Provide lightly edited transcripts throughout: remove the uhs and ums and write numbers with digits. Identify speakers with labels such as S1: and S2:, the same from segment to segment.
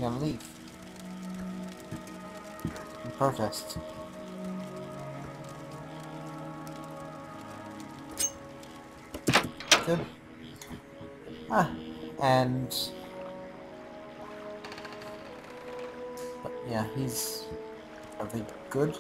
S1: You gotta leave. In protest. Good. And... But yeah, he's... I think good.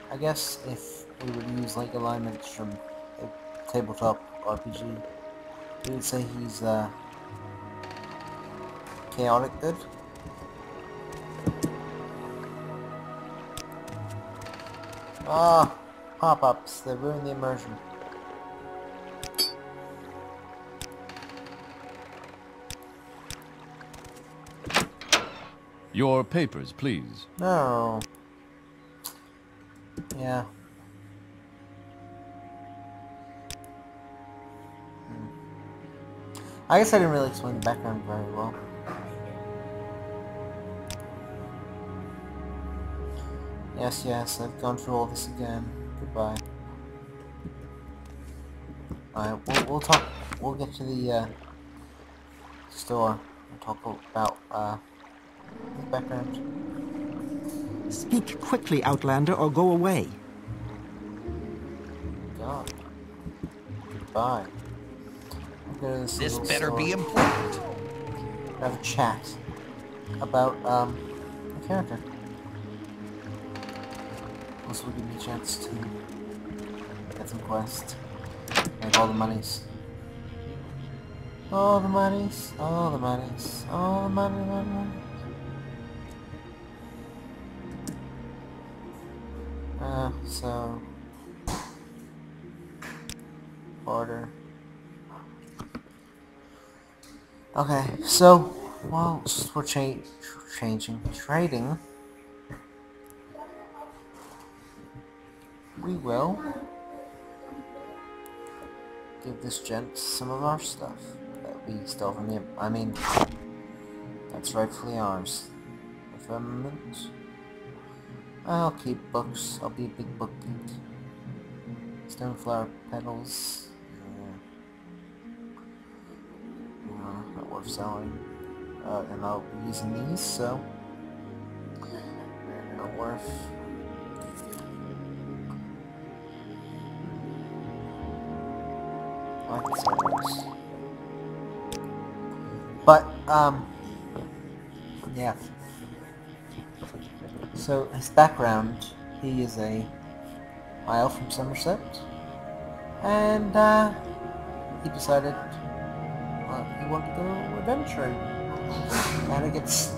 S1: I guess if we would use like alignments from a tabletop RPG, we would say he's chaotic good. Ah, pop-ups, they ruin the immersion.
S2: Your papers, please.
S1: No. Yeah. I guess I didn't really explain the background very well. Yes, I've gone through all this again. Goodbye. Alright, we'll talk. We'll get to the store and talk about the background.
S3: Speak quickly, Outlander, or go away.
S1: God. Goodbye.
S4: This better be important.
S1: Have a chat about a character. Also will give me a chance to get some quests. Make all the monies. All the monies, all the monies, all the money. So order. Okay, so whilst we're trading, we will give this gent some of our stuff that we stole from him. I mean, that's rightfully ours. The firmament. I'll keep books. I'll be a big book geek. Stoneflower petals. Not worth selling. And I'll be using these, so not worth. I can sell those. But yeah. So his background, he is a high elf from Somerset, and he decided he wanted to go adventuring, and he gets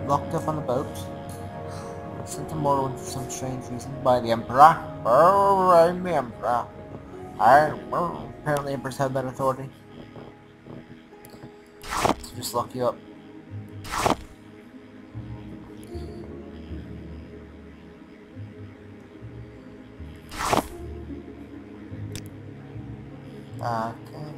S1: locked up on a boat, sent to Morrowind for some strange reason by the Emperor. Oh, I'm the Emperor. Apparently Emperors have that authority to just lock you up. Okay.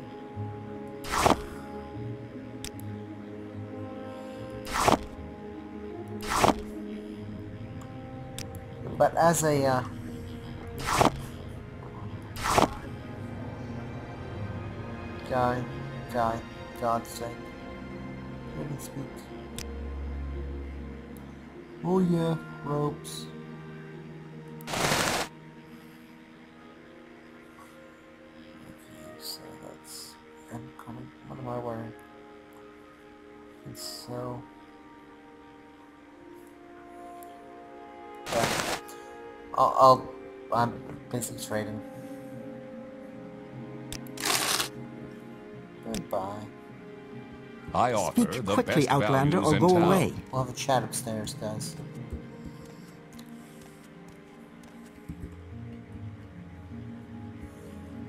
S1: But as a guy, God's sake, let me speak. Oh yeah, ropes. So that's incoming. What am I wearing? And so yeah. I'm busy trading. Goodbye.
S2: I offer
S3: Speak
S2: the
S3: quickly,
S2: best
S3: Outlander,
S2: values
S3: or
S2: in
S3: go
S2: town.
S3: away.
S1: We'll have a chat upstairs, guys.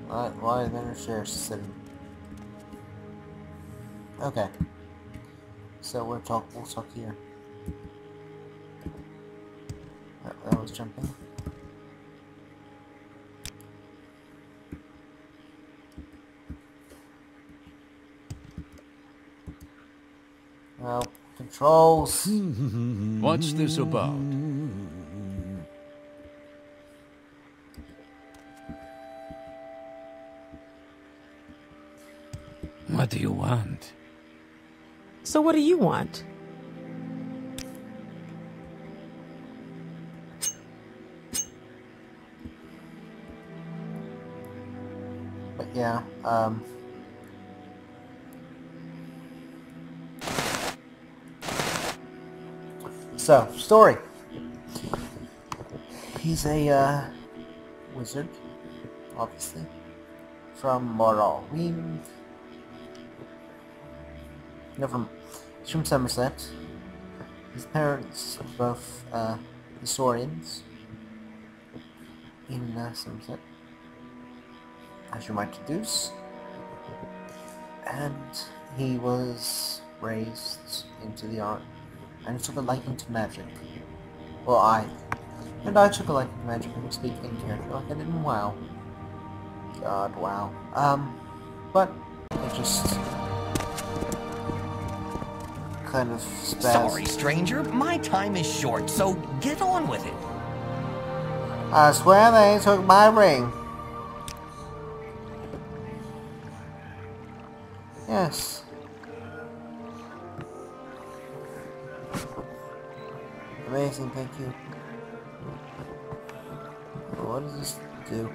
S1: Why are there chairs sitting? Okay. So we'll talk here. That was jumping. Well, controls.
S2: What's this about?
S5: What do you want?
S6: So what do you want?
S1: yeah, so, story. He's a, wizard, obviously, from Morrowind. No, he's from Somerset. His parents were both, historians in, Somerset, as you might deduce. And he was raised into the art, and he took a liking to magic. Well, I took a liking to magic and speak in character like I did in WoW. God, wow. But it just kind of spazzed.
S4: Sorry, stranger. My time is short, so get on with it.
S1: I swear they took my ring. Yes. Amazing, thank you. What does this do?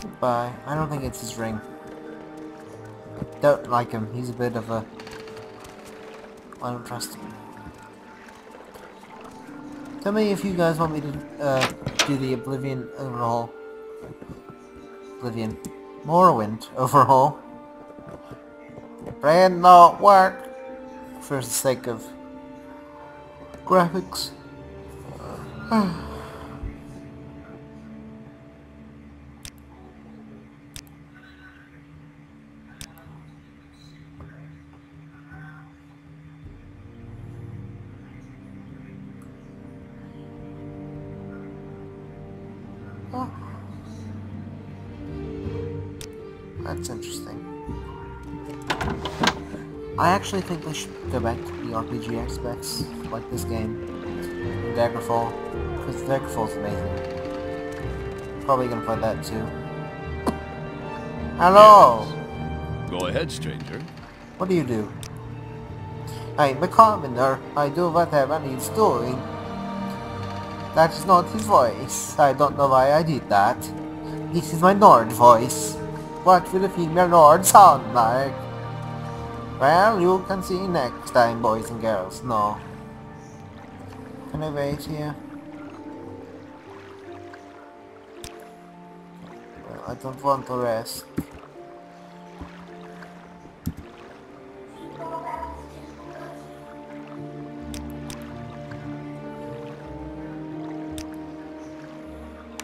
S1: Goodbye. I don't think it's his ring. Don't like him. He's a bit of a... I don't trust him. Tell me if you guys want me to do the Oblivion overhaul. Morrowind overhaul. Brain not work for the sake of graphics. Oh. That's interesting. I actually think they should go back to the RPG aspects, like this game, Daggerfall, because Daggerfall's amazing. Probably gonna play that too. Hello!
S2: Go ahead, stranger.
S1: What do you do? I'm a commoner. I do whatever needs doing. That is not his voice. I don't know why I did that. This is my Nord voice. What will a female Nord sound like? Well, you can see next time, boys and girls. No. Can I wait here? Well, I don't want to rest.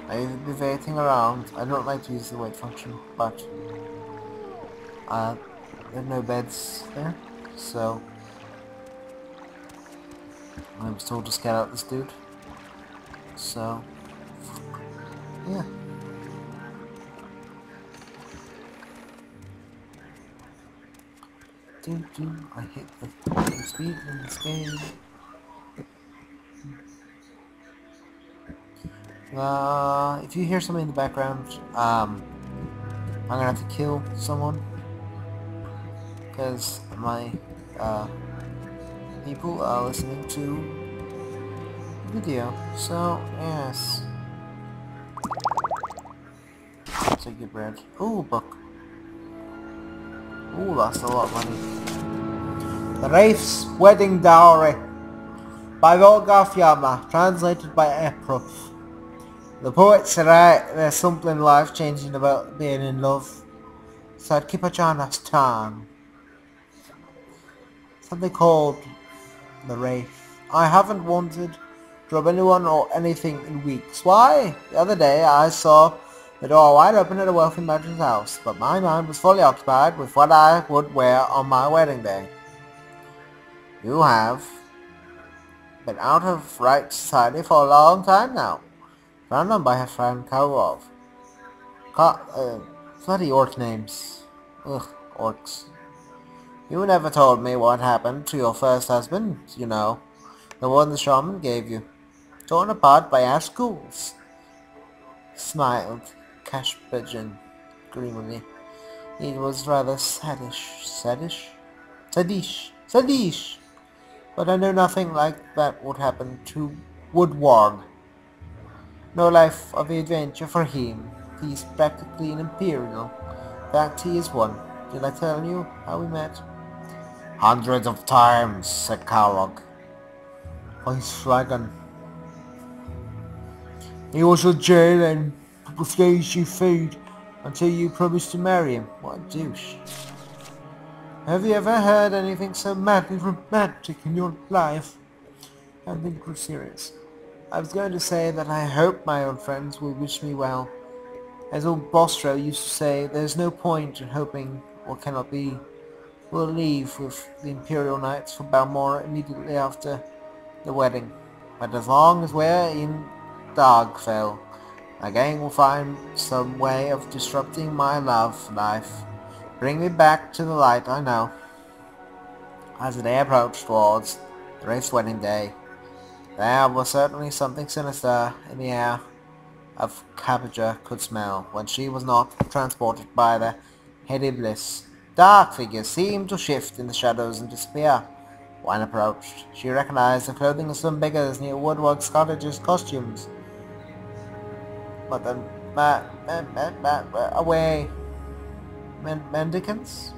S1: I will be waiting around. I don't like to use the wait function, but there are no beds there, so I was told to scout out this dude. So yeah. I hit the speed in this game. If you hear something in the background, I'm gonna have to kill someone because my people are listening to the video. So yes, take your bread. Ooh, book. Ooh, that's a lot of money. The Wraith's Wedding Dowry by Volgarth Yama, translated by April. The poets write there's something life-changing about being in love, said Kipachana's tongue. Something called the Wraith. I haven't wanted to rob anyone or anything in weeks. Why? The other day I saw the door wide open at a wealthy merchant's house, but my mind was fully occupied with what I would wear on my wedding day. You have been out of right society for a long time now. Found on by her friend Karov. Bloody orc names. Ugh, orcs. You never told me what happened to your first husband, you know. The one the shaman gave you. Torn apart by ash ghouls. Smiled. Cash pigeon. Dreamily. It was rather sadish. Sadish? Sadish. Sadish! But I know nothing like that would happen to Woodward. No life of adventure for him. He's practically an imperial. In fact, he is one. Did I tell you how we met? Hundreds of times, said Carlock. Ice Dragon. He was in jail and refused you food until you promised to marry him. What a douche. Have you ever heard anything so madly romantic in your life? I think we're serious. I was going to say that I hope my old friends will wish me well. As old Bostro used to say, there's no point in hoping what cannot be. We'll leave with the Imperial Knights for Balmora immediately after the wedding. But as long as we're in Darkfell, my gang will find some way of disrupting my love life. Bring me back to the light, I know. As the day approached towards the Wraith's wedding day, there was certainly something sinister in the air of Cabbager could smell when she was not transported by the heady bliss. Dark figures seemed to shift in the shadows and disappear. When approached, she recognized the clothing of some beggars near Woodworks Cottage's costumes. But the mendicants?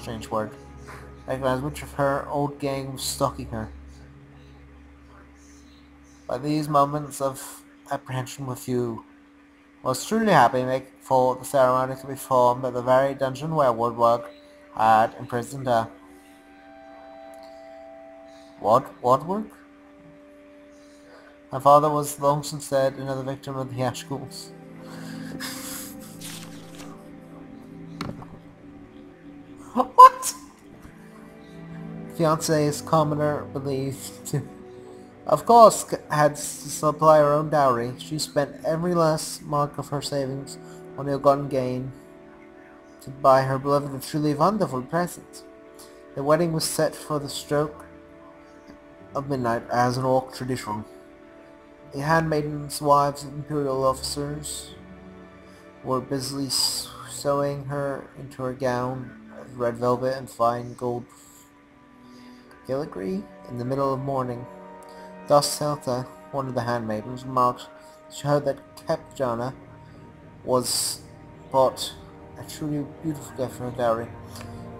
S1: Strange word. Recognized which of her old gang was stalking her. By these moments of apprehension with few, was truly happy making for the ceremony to be formed at the very dungeon where Woodward had imprisoned her. Woodward? My father was long since dead, another victim of the ash ghouls. What? Fiance's commoner believed to, of course, had to supply her own dowry. She spent every last mark of her savings on ill-gotten gain to buy her beloved a truly wonderful present. The wedding was set for the stroke of midnight as an orc tradition. The handmaidens, wives of imperial officers, were busily sewing her into her gown of red velvet and fine gold filigree in the middle of morning. Thus Helta, one of the handmaidens, remarked to her that Capjana was but a truly beautiful gift for her dowry.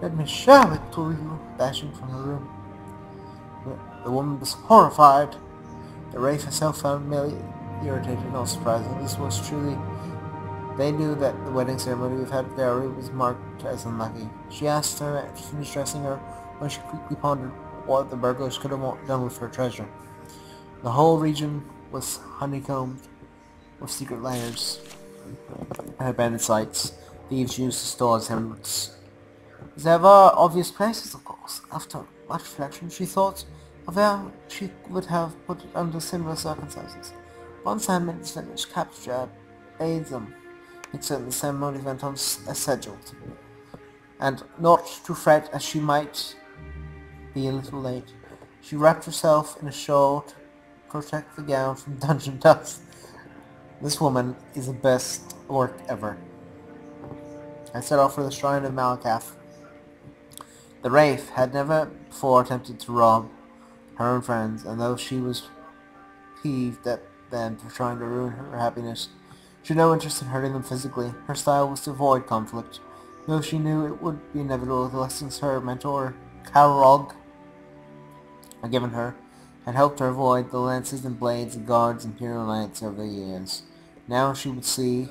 S1: Let me show it to you, dashing from her room. The woman was horrified. The Wraith herself found merely irritated, not surprising. This was truly... They knew that the wedding ceremony without dowry was marked as unlucky. She asked her to finish dressing her when she quickly pondered what the burglars could have done with her treasure. The whole region was honeycombed with secret layers and abandoned sites thieves used to store as emeralds. There were obvious places, of course. After much reflection, she thought of how she would have put it under similar circumstances. Once handmaids finished capture, bade them. It said the ceremony went on as scheduled, and not to fret as she might be a little late. She wrapped herself in a shawl to protect the gown from dungeon dust. This woman is the best work ever. I set off for the shrine of Malakath. The Wraith had never before attempted to rob her own friends, and though she was peeved at them for trying to ruin her happiness, she had no interest in hurting them physically. Her style was to avoid conflict, though she knew it would be inevitable. The lessons her mentor, Kalrog, had given her had helped her avoid the lances and blades of guards and imperial knights over the years. Now she would see